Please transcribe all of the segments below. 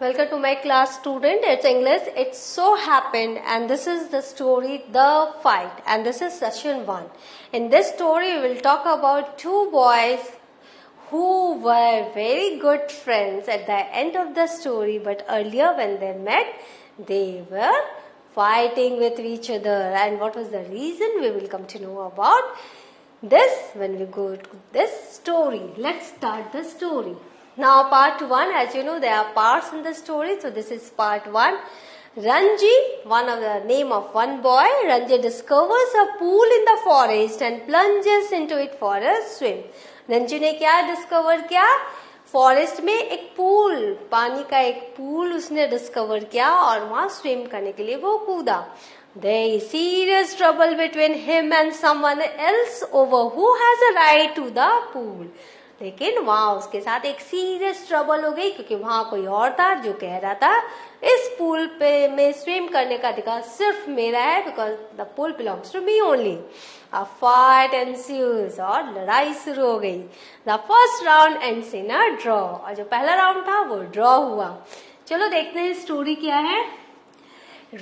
Welcome to my class, student. It's English. It so happened, and this is the story The Fight, and this is session 1. In this story, we will talk about two boys who were very good friends at the end of the story, but earlier when they met, they were fighting with each other. And what was the reason? We will come to know about this when we go to this story. Let's start the story. Now part 1, as you know, there are parts in the story. So this is part 1. Ranji, one of the name of one boy, Ranji discovers a pool in the forest and plunges into it for a swim. Ranju ने क्या discover किया? Forest में एक pool, पानी का एक pool उसने discover किया और वहां स्विम करने के लिए वो कूदा. There is serious trouble between him and someone else over who has a right to the pool. लेकिन वहां उसके साथ एक सीरियस ट्रबल हो गई क्योंकि वहां कोई और था जो कह रहा था इस पूल पे में स्विम करने का अधिकार सिर्फ मेरा है, because the pool belongs to me only. A fight ensues और लड़ाई शुरू हो गई. The first round ends in a draw. और जो पहला राउंड था वो ड्रॉ हुआ. चलो देखते हैं स्टोरी क्या है.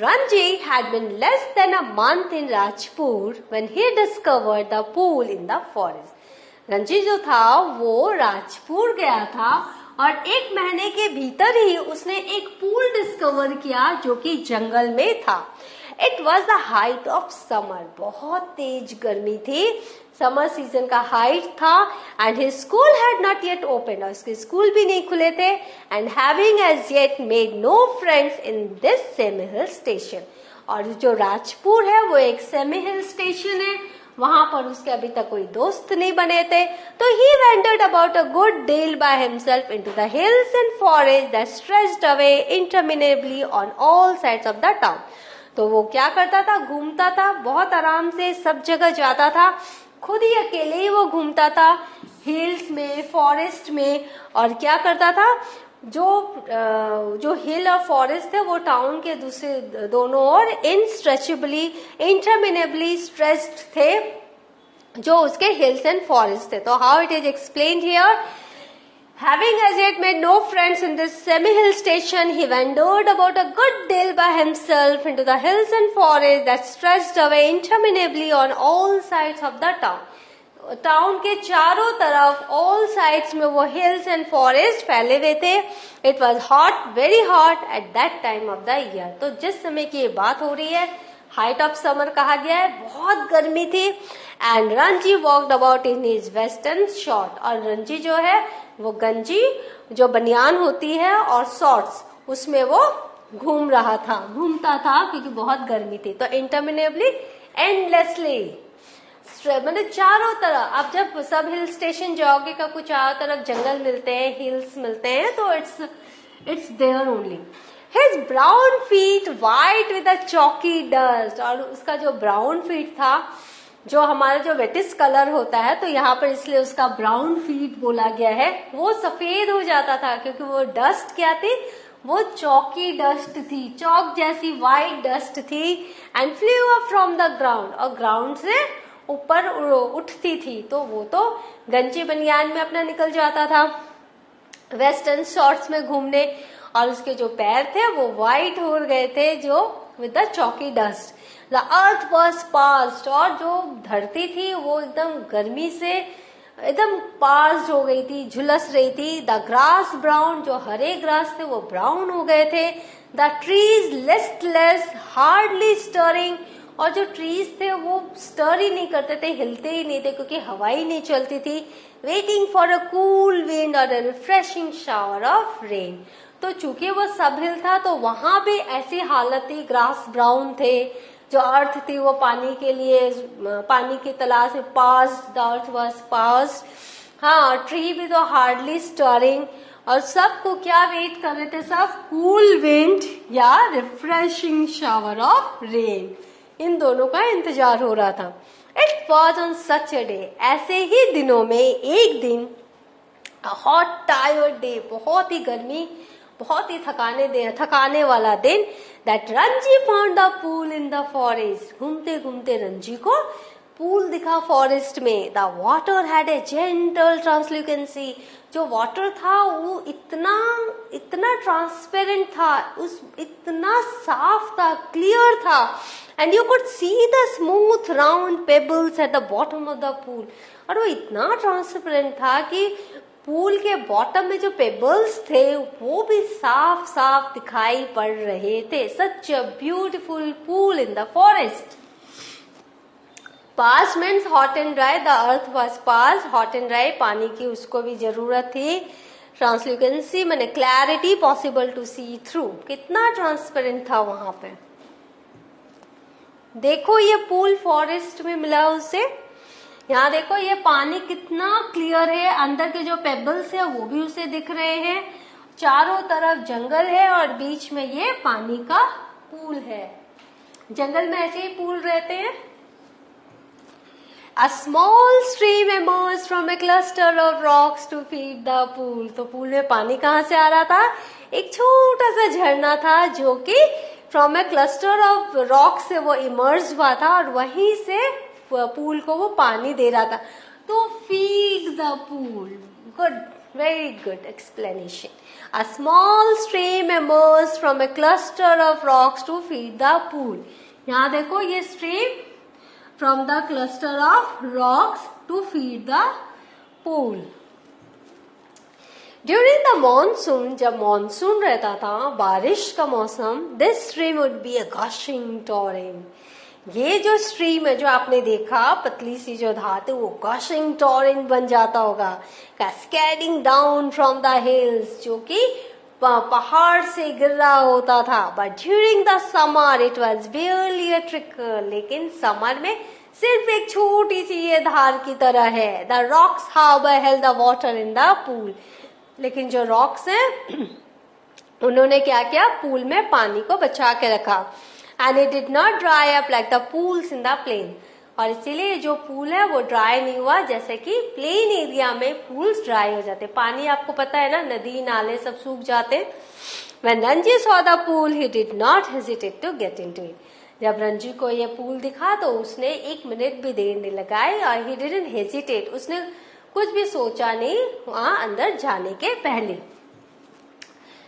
Ranji had been less than a month in Rajpur when he discovered the pool in the forest. Ranji जो था वो राजपुर गया था और एक महीने के भीतर ही उसने एक पूल डिस्कवर किया जो कि जंगल में था. It was the height of summer. बहुत तेज गर्मी थी, समर सीजन का हाइट था. And his school had not yet open. और उसके स्कूल भी नहीं खुले थे. And having as yet made no friends in this semi hill station. और जो राजपुर है वो एक सेमी हिल स्टेशन है, वहां पर उसके अभी तक कोई दोस्त नहीं बने थे. तो he ventured about a good deal by himself into the hills and forest that stretched away interminably on all sides of the town. तो वो क्या करता था? घूमता था, बहुत आराम से सब जगह जाता था, खुद ही अकेले ही वो घूमता था हिल्स में, फॉरेस्ट में. और क्या करता था? जो हिल और फॉरेस्ट थे वो टाउन के दूसरे दोनों ओर इनस्ट्रेचेबली इंटरमिनेबली स्ट्रेच्ड थे, जो उसके हिल्स एंड फॉरेस्ट थे. तो how it is explained here. Having as yet made no friends in this semi-hill station, he wandered about a good deal by himself into the hills and forests that stretched away interminably on all sides of the town. Town के चारों तरफ all sides में वो hills and forest फैले हुए थे. It was hot, very hot at that time of the year. तो जिस समय की ये बात हो रही है, हाइट ऑफ समर कहा गया है, बहुत गर्मी थी. And Ranji walked about in his western short. और रंजी जो है वो गंजी जो बनियान होती है और शॉर्ट्स, उसमें वो घूमता था क्योंकि बहुत गर्मी थी. तो इंटरमिनेबली, एंडलेसली, मतलब चारों तरफ. अब जब सब हिल स्टेशन जाओगे का कुछ चारों तरफ जंगल मिलते हैं, हिल्स मिलते हैं, तो it's there only. His brown feet white with a chalky dust. और उसका जो ब्राउन फीट था, जो हमारा जो वेटिस कलर होता है, तो यहाँ पर इसलिए उसका ब्राउन फीट बोला गया है, वो सफेद हो जाता था क्योंकि वो डस्ट क्या थी? वो चौकी डस्ट थी, चौक जैसी व्हाइट डस्ट थी. And flu up from the ground. और ग्राउंड से ऊपर उठती थी. तो वो तो गंजी बनियान में अपना निकल जाता था वेस्टर्न शॉर्ट्स में घूमने. और उसके जो पैर थे वो व्हाइट हो गए थे, जो with the chalky dust. The earth was parched. और जो धरती थी वो एकदम गर्मी से एकदम पास्ड हो गई थी, झुलस रही थी. The grass brown. जो हरे ग्रास थे वो ब्राउन हो गए थे. The trees listless hardly stirring. और जो ट्रीज थे वो स्टर ही नहीं करते थे, हिलते ही नहीं थे क्योंकि हवा ही नहीं चलती थी. Waiting for a cool wind और a refreshing shower of rain. तो चूंकि वो सब हिल था तो वहां भी ऐसी हालत थी, ग्रास ब्राउन थे, जो अर्थ थी वो पानी के लिए, पानी की तलाश में passed, the earth was passed. हाँ, ट्री भी तो हार्डली स्टरिंग. और सबको क्या वेट कर रहे थे? सब कूल विंड या रिफ्रेशिंग शावर ऑफ रेन, इन दोनों का इंतजार हो रहा था. It was on such a day. ऐसे ही दिनों में एक दिन, हॉट टायर्ड डे, बहुत ही गर्मी, बहुत ही थकाने वाला दिन, that Ranji found the pool in the forest. घूमते घूमते रंजी को पूल दिखा फॉरेस्ट में. The water had a gentle translucency. जो वाटर था वो इतना इतना ट्रांसपेरेंट था, उस इतना साफ था, क्लियर था. And you could see the smooth round pebbles at the bottom of the pool. और वो इतना ट्रांसपेरेंट था कि पूल के बॉटम में जो पेबल्स थे वो भी साफ साफ दिखाई पड़ रहे थे. Such a beautiful pool in the forest. Parched means hot and dry. The earth was parched, hot and dry, पानी की उसको भी जरूरत थी. ट्रांसल्यूकेंसी मैंने clarity, possible to see through. कितना ट्रांसपेरेंट था वहां पे. देखो ये पूल फॉरेस्ट में मिला उसे. यहाँ देखो ये पानी कितना क्लियर है, अंदर के जो पेबल्स है वो भी उसे दिख रहे हैं. चारों तरफ जंगल है और बीच में ये पानी का पूल है. जंगल में ऐसे ही पूल रहते हैं. A small stream emerged from a cluster of rocks to feed the pool. तो पूल में पानी कहाँ से आ रहा था? एक छोटा सा झरना था जो कि from A cluster of rock से वो इमर्ज हुआ था और वहीं से पूल को वो पानी दे रहा था. तो feed the pool. Good, very good explanation. A small stream emerged from a cluster of rocks to feed the pool. यहाँ देखो ये stream from the cluster of rocks to feed the pool. During the monsoon, जब monsoon रहता था, बारिश का मौसम, this stream would be a gushing torrent. ये जो स्ट्रीम है जो आपने देखा, पतली सी जो धात है वो gushing torrent बन जाता होगा. Cascading down from the hills, जो कि पहाड़ से गिर रहा होता था. But during the summer it was barely a trickle. लेकिन समर में सिर्फ एक छोटी सी ये धार की तरह है. The rocks however held the water in the pool. लेकिन जो रॉक्स हैं उन्होंने क्या किया, पूल में पानी को बचा के रखा. And it did not dry up like the pools in the plain. और इसीलिए जो पूल है वो ड्राई नहीं हुआ जैसे कि प्लेन एरिया में पूल्स ड्राई हो जाते. पानी आपको पता है ना, नदी नाले सब सूख जाते. When Ranji saw the pool, he did not hesitate to get into it. जब रंजी को ये पूल दिखा तो उसने एक मिनट भी देर नहीं लगाई और he didn't hesitate. उसने कुछ भी सोचा नहीं वहां अंदर जाने के पहले.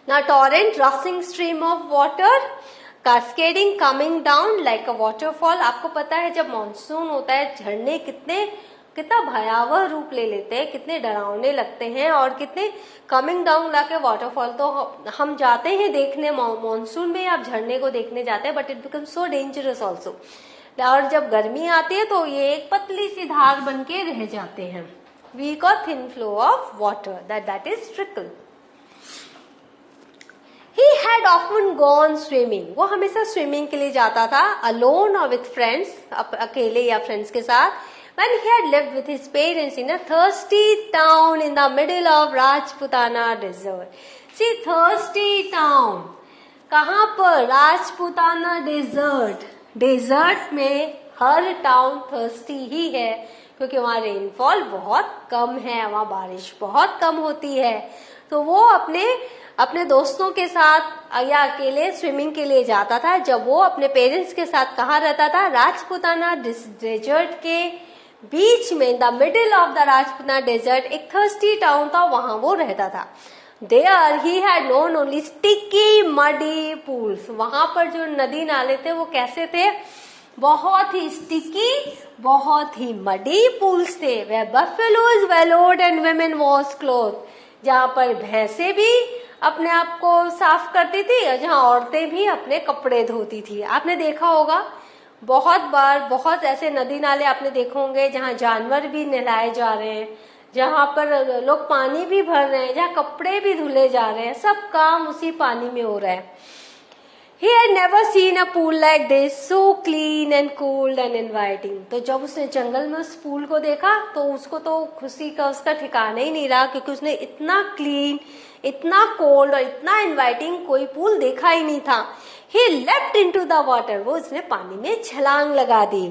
Now torrent, rushing stream of water, cascading coming down like a waterfall. आपको पता है जब मानसून होता है झरने कितना भयावह रूप ले लेते हैं, कितने डरावने लगते हैं और कितने कमिंग डाउन लाके वाटरफॉल. तो हम जाते हैं देखने मानसून में, आप झरने को देखने जाते हैं, but it become so dangerous also. और जब गर्मी आती है तो ये एक पतली सी धार बन के रह जाते हैं. वीक और thin flow of water, that is trickle. He had often gone swimming. वो हमेशा स्विमिंग के लिए जाता था, alone or with friends, अकेले या फ्रेंड्स के साथ. When he had lived with his parents in a thirsty town in the middle of Rajputana desert. See, thirsty town. कहाँ पर? राजपुताना डेजर्ट. डेजर्ट में हर टाउन थर्स्टी ही है क्योंकि वहाँ रेनफॉल बहुत कम है, वहाँ बारिश बहुत कम होती है. तो वो अपने दोस्तों के साथ या अकेले स्विमिंग के लिए जाता था. जब वो अपने पेरेंट्स के साथ कहाँ रहता था? राजपुताना डेजर्ट के बीच में, the middle of the Rajputana desert एक थर्स्टी टाउन था, वहां वो रहता था. There he had known only sticky muddy pools. वहां पर जो नदी नाले थे वो कैसे थे? बहुत ही स्टिकी, बहुत ही मडी पूल्स थे. Where buffaloes wallowed and women washed clothes. जहाँ पर भैंसे भी अपने आप को साफ करती थी और जहाँ औरतें भी अपने कपड़े धोती थी. आपने देखा होगा बहुत बार, बहुत ऐसे नदी नाले आपने देखे होंगे जहाँ जानवर भी नहलाए जा रहे हैं, जहाँ पर लोग पानी भी भर रहे हैं, जहाँ कपड़े भी धुले जा रहे हैं, सब काम उसी पानी में हो रहा है. He had never seen a pool like this, so clean and cold and inviting. तो जब उसने जंगल में उस पूल को देखा तो उसको तो खुशी का उसका ठिकाना ही नहीं रहा क्योंकि उसने इतना क्लीन, इतना कोल्ड और इतना इनवाइटिंग कोई पूल देखा ही नहीं था. He leapt into the water. वो उसने पानी में छलांग लगा दी.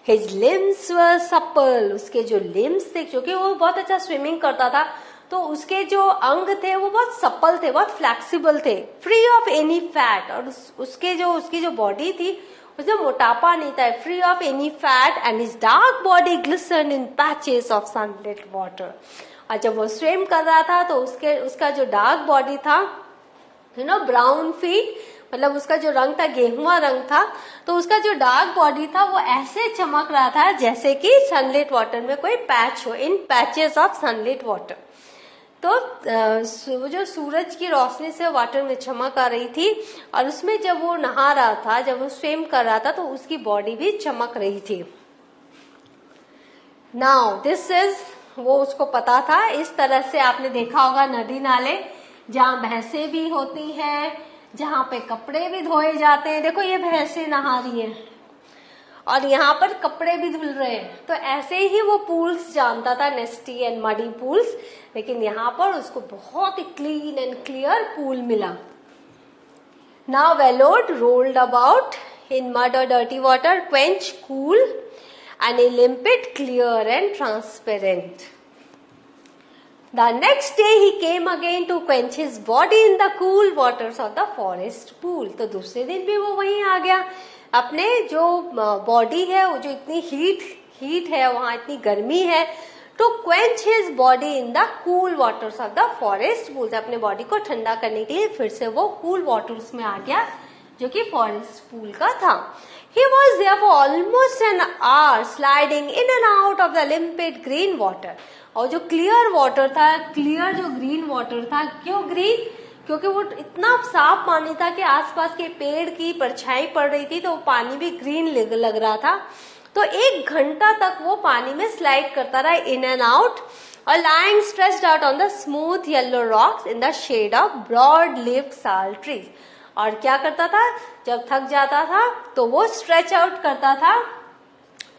His limbs were supple. उसके जो limbs थे, क्योंकि वो बहुत अच्छा स्विमिंग करता था, तो उसके जो अंग थे वो बहुत सप्पल थे, बहुत फ्लेक्सिबल थे, फ्री ऑफ एनी फैट. और उसकी जो बॉडी थी उसमें मोटापा नहीं था, free of any fat, and his dark body glistered in patches of sunlit water. और जब वो स्विम कर रहा था तो उसका जो डार्क बॉडी था, ब्राउन फीट, मतलब उसका जो रंग था गेहुआ रंग था, तो उसका जो डार्क बॉडी था वो ऐसे चमक रहा था जैसे कि सनलिट वाटर में कोई पैच हो, इन पैचेस ऑफ सनलिट वाटर। तो जो सूरज की रोशनी से वाटर में चमक आ रही थी, और उसमें जब वो नहा रहा था, जब वो स्विम कर रहा था, तो उसकी बॉडी भी चमक रही थी। नाउ दिस इज, वो उसको पता था। इस तरह से आपने देखा होगा नदी नाले जहाँ भैंसें भी होती हैं, जहाँ पे कपड़े भी धोए जाते हैं। देखो ये भैंसें नहा रही हैं और यहाँ पर कपड़े भी धुल रहे हैं। तो ऐसे ही वो पूल्स जानता था, नेस्टी एंड मडी पूल्स, लेकिन यहाँ पर उसको बहुत ही क्लीन एंड क्लियर पूल मिला। Now wallowed rolled about in mud और dirty water, quench, cool and a limpid, clear and transparent. The next day he came again to quench his body in the cool waters of the forest pool. तो दूसरे दिन भी वो वहीं आ गया, अपने जो बॉडी है, वो जो इतनी हीट है, वहां इतनी गर्मी है, to quench his body in the cool waters of the forest pool, अपने बॉडी को ठंडा करने के लिए फिर से वो cool waters में आ गया, जो कि फॉरेस्ट पूल का था। He was there for almost an hour, sliding in and out of the limpid green water. और जो क्लियर वाटर था, क्लियर जो ग्रीन वाटर था, क्यों ग्रीन? क्योंकि वो इतना साफ पानी था कि आसपास के पेड़ की परछाई पड़ रही थी, तो वो पानी भी ग्रीन लग रहा था। तो 1 घंटा तक वो पानी में स्लाइड करता रहा, इन एंड आउट, और lying stretched out on the smooth yellow rocks in the shade of broad-leaved sal trees. और क्या करता था, जब थक जाता था तो वो स्ट्रेच आउट करता था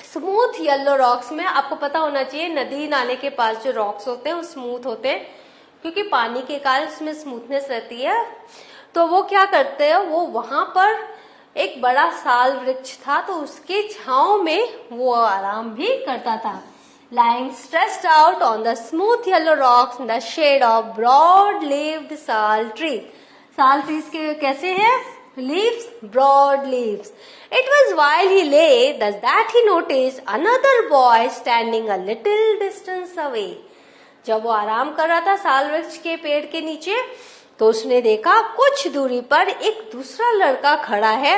स्मूथ येलो रॉक्स में। आपको पता होना चाहिए नदी नाले के पास जो रॉक्स होते हैं वो स्मूथ होते हैं, क्योंकि पानी के कारण उसमें स्मूथनेस रहती है। तो वो क्या करते हैं, वो वहां पर एक बड़ा साल वृक्ष था, तो उसके छांव में वो आराम भी करता था। lying stretched out on the smooth yellow rocks in the shade of broad-leaved sal trees. साल ट्रीज के कैसे हैं? Leaves, broad leaves. It was while he lay thus that he noticed another boy standing a little distance away. जब वो आराम कर रहा था साल वृक्ष के पेड़ के नीचे, तो उसने देखा कुछ दूरी पर एक दूसरा लड़का खड़ा है,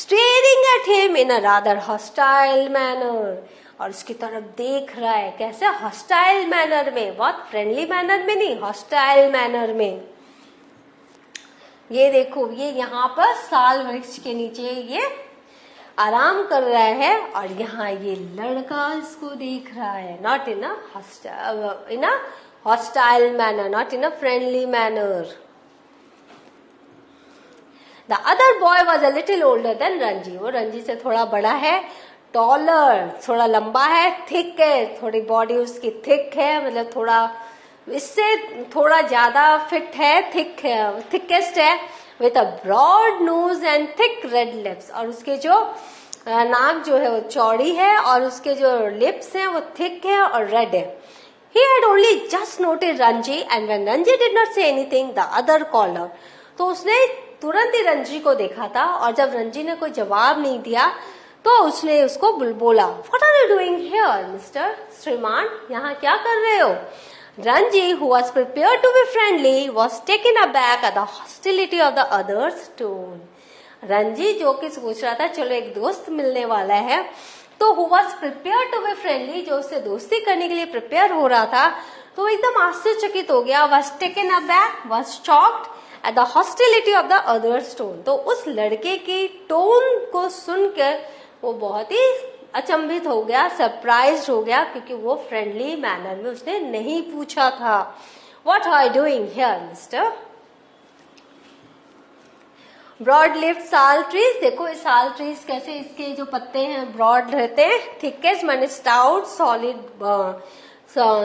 staring at him in a rather hostile manner. और उसकी तरफ देख रहा है, कैसे? हॉस्टाइल मैनर में, बहुत फ्रेंडली मैनर में नहीं, हॉस्टाइल मैनर में। ये देखो, ये यहाँ पर साल वृक्ष के नीचे ये आराम कर रहा है, और यहाँ ये लड़का इसको देख रहा है। Not in a hostile manner, not in a friendly manner. The other boy was a little older than Ranji. वो रंजी से थोड़ा बड़ा है, टॉलर, थोड़ा लंबा है, थिक है, थोड़ी बॉडी उसकी थिक है, मतलब थोड़ा इससे थोड़ा ज्यादा फिट है, थिक है, थिकेस्ट है, with a broad nose and thick red lips. और उसके जो नाक जो है वो चौड़ी है, और उसके जो लिप्स हैं वो थिक है और रेड है। He had only just noticed Ranji, and when Ranji did not say anything, the other called her. तो उसने तुरंत ही रंजी को देखा था, और जब रंजी ने कोई जवाब नहीं दिया तो उसने उसको बोला, What are you doing here, Mr. श्रीमान? यहाँ क्या कर रहे हो? Ranji, who was prepared to be friendly, was taken aback at the hostility of the other's tone. Ranji जो कि सोच रहा था चलो एक दोस्त मिलने वाला है, तो who was prepared to be friendly, जो उससे दोस्ती करने के लिए प्रिपेयर हो रहा था, तो एकदम आश्चर्यचकित हो गया। was taken aback, was shocked at the hostility of the other's tone. तो उस लड़के की टोन को सुनकर वो बहुत ही अचंभित हो गया, सरप्राइज हो गया, क्योंकि वो फ्रेंडली मैनर में उसने नहीं पूछा था। What are you doing here, Mister? Broad leafed sal trees. देखो इस साल ट्रीज कैसे, इसके जो पत्ते हैं ब्रॉड रहते हैं, थिकेस्ट माने stout,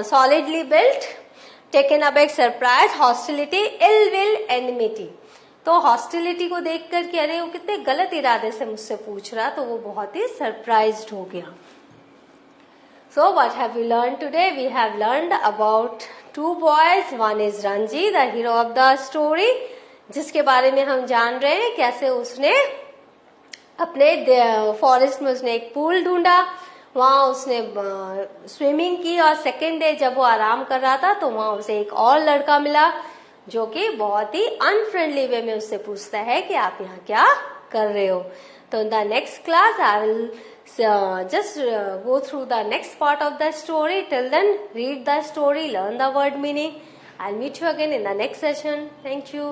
solidly built, taken aback, surprise, hostility, ill will, enmity. तो हॉस्टिलिटी को देख कर के अरे वो कितने गलत इरादे से मुझसे पूछ रहा, तो वो बहुत ही सरप्राइज्ड हो गया। So what have we learned today? We have learned about 2 boys. One is Ranji, the hero of the story, जिसके बारे में हम जान रहे हैं कैसे उसने अपने फॉरेस्ट में उसने एक पूल ढूंढा, वहां उसने स्विमिंग की, और सेकेंड डे जब वो आराम कर रहा था तो वहां उसे एक और लड़का मिला जो कि बहुत ही अनफ्रेंडली वे में उससे पूछता है कि आप यहाँ क्या कर रहे हो। तो in the next class I will just go through the next part of the story. Till then, read the story, learn the word meaning. I'll meet you again in the next session. Thank you.